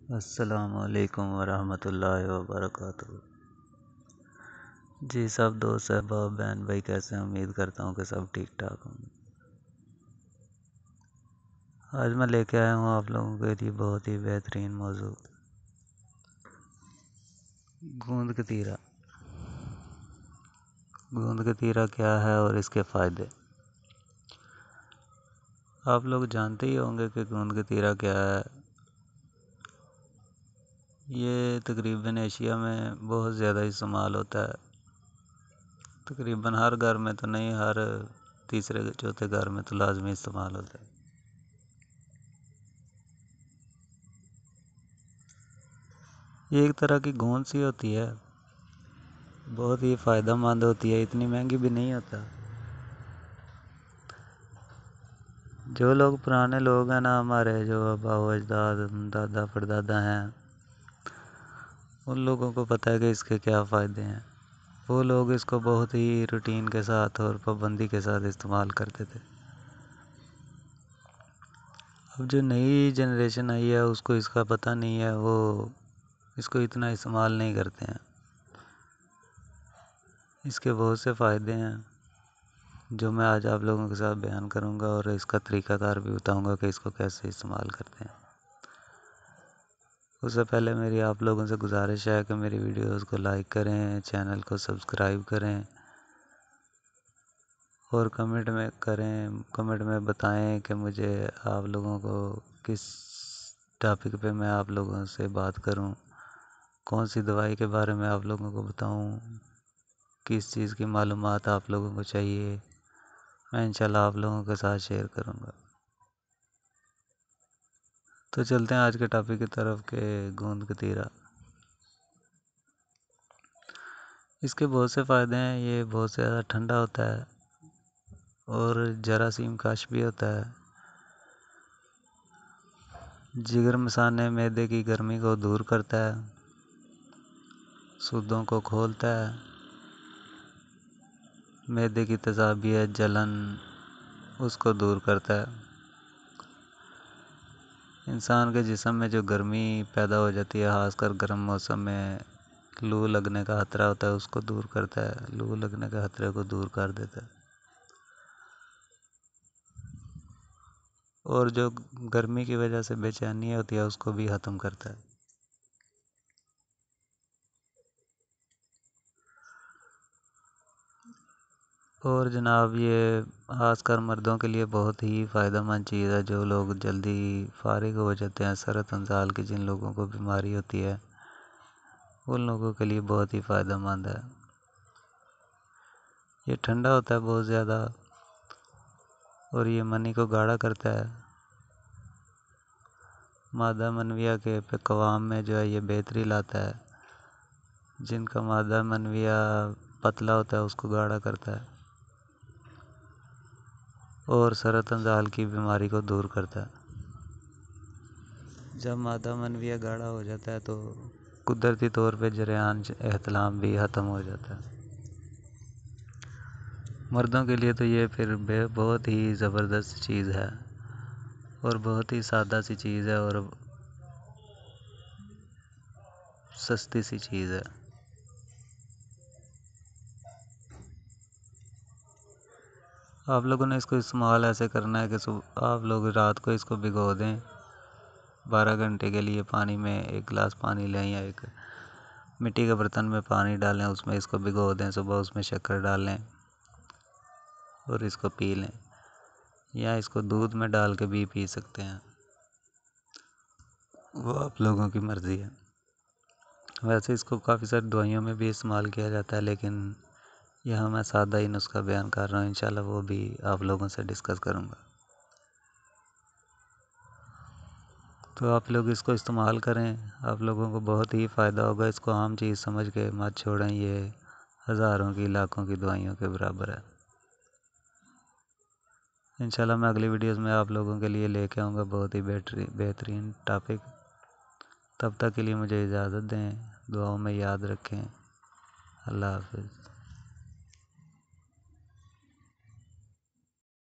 السلام علیکم ورحمۃ اللہ وبرکاتہ۔ جی سب دوست احباب بہن بھائی کیسے ہیں؟ امید کرتا ہوں کہ سب ٹھیک ٹھاک ہوں۔ آج میں لے کے آیا ہوں آپ لوگوں کے لیے بہت ہی بہترین موضوع، گوند کتیرا۔ گوند کتیرا کیا ہے اور اس کے فائدے؟ آپ لوگ جانتے ہی ہوں گے کہ گوند کتیرا کیا ہے۔ یہ تقریباً ایشیا میں بہت زیادہ استعمال ہوتا ہے، تقریباً ہر گھر میں تو نہیں، ہر تیسرے چوتھے گھر میں تو لازمی استعمال ہوتا ہے۔ یہ ایک طرح کی گوند سی ہوتی ہے، بہت ہی فائدہ مند ہوتی ہے، اتنی مہنگی بھی نہیں ہوتا۔ جو لوگ پرانے لوگ ہیں نا، ہمارے جو آبا و اجداد دادا پردادا ہیں، ان لوگوں کو پتہ ہے کہ اس کے کیا فائدے ہیں۔ وہ لوگ اس کو بہت ہی روٹین کے ساتھ اور پابندی کے ساتھ استعمال کرتے تھے۔ اب جو نئی جنریشن آئی ہے اس کو اس کا پتہ نہیں ہے، وہ اس کو اتنا استعمال نہیں کرتے ہیں۔ اس کے بہت سے فائدے ہیں جو میں آج آپ لوگوں کے ساتھ بیان کروں گا، اور اس کا طریقہ کار بھی بتاؤں گا کہ اس کو کیسے استعمال کرتے ہیں۔ اس سے پہلے میری آپ لوگوں سے گزارش ہے کہ میری ویڈیوز کو لائک کریں، چینل کو سبسکرائب کریں، اور کمنٹ میں بتائیں کہ مجھے آپ لوگوں کو کس ٹاپک پہ میں آپ لوگوں سے بات کروں، کون سی دوائی کے بارے میں آپ لوگوں کو بتاؤں، کس چیز کی معلومات آپ لوگوں کو چاہیے، میں انشاءاللہ آپ لوگوں کے ساتھ شیئر کروں گا۔ تو چلتے ہیں آج کے ٹاپک کی طرف کہ گوند کتیرا۔ اس کے بہت سے فائدے ہیں، یہ بہت زیادہ ٹھنڈا ہوتا ہے اور جراثیم کش بھی ہوتا ہے۔ جگر مثانے معدے کی گرمی کو دور کرتا ہے، سودوں کو کھولتا ہے، معدے کی تیزابیت جلن اس کو دور کرتا ہے۔ انسان کے جسم میں جو گرمی پیدا ہو جاتی ہے، خاص کر گرم موسم میں لو لگنے کا خطرہ ہوتا ہے، اس کو دور کرتا ہے، لو لگنے کے خطرے کو دور کر دیتا ہے، اور جو گرمی کی وجہ سے بے چینی ہوتی ہے اس کو بھی ختم کرتا ہے۔ اور جناب یہ خاص کر مردوں کے لیے بہت ہی فائدہ مند چیز ہے۔ جو لوگ جلدی فارغ ہو جاتے ہیں، سرطان انزال کی جن لوگوں کو بیماری ہوتی ہے، ان لوگوں کے لیے بہت ہی فائدہ مند ہے۔ یہ ٹھنڈا ہوتا ہے بہت زیادہ، اور یہ منی کو گاڑھا کرتا ہے۔ مادہ منویہ کے قوام میں جو ہے یہ بہتری لاتا ہے۔ جن کا مادہ منویہ پتلا ہوتا ہے اس کو گاڑھا کرتا ہے، اور سرطان انزال کی بیماری کو دور کرتا ہے۔ جب مادہ منویہ گاڑھا ہو جاتا ہے تو قدرتی طور پہ جریان احتلام بھی ختم ہو جاتا ہے۔ مردوں کے لیے تو یہ پھر بہت ہی زبردست چیز ہے، اور بہت ہی سادہ سی چیز ہے، اور سستی سی چیز ہے۔ آپ لوگوں نے اس کو استعمال ایسے کرنا ہے کہ آپ لوگ رات کو اس کو بھگو دیں 12 گھنٹے کے لیے، پانی میں ایک گلاس پانی لیں یا ایک مٹی کے برتن میں پانی ڈالیں، اس میں اس کو بھگو دیں، صبح اس میں شکر ڈالیں اور اس کو پی لیں، یا اس کو دودھ میں ڈال کے بھی پی سکتے ہیں، وہ آپ لوگوں کی مرضی ہے۔ ویسے اس کو کافی ساری دوائیوں میں بھی استعمال کیا جاتا ہے، لیکن یہاں میں سادہ ہی نسخہ بیان کر رہا ہوں، انشاءاللہ وہ بھی آپ لوگوں سے ڈسکس کروں گا۔ تو آپ لوگ اس کو استعمال کریں، آپ لوگوں کو بہت ہی فائدہ ہوگا۔ اس کو عام چیز سمجھ کے مت چھوڑیں، یہ ہزاروں کی لاکھوں کی دوائیوں کے برابر ہے۔ انشاءاللہ میں اگلی ویڈیوز میں آپ لوگوں کے لیے لے کے آؤں گا بہت ہی بہترین ٹاپک۔ تب تک کے لیے مجھے اجازت دیں، دعاؤں میں یاد رکھیں۔ اللہ حافظ۔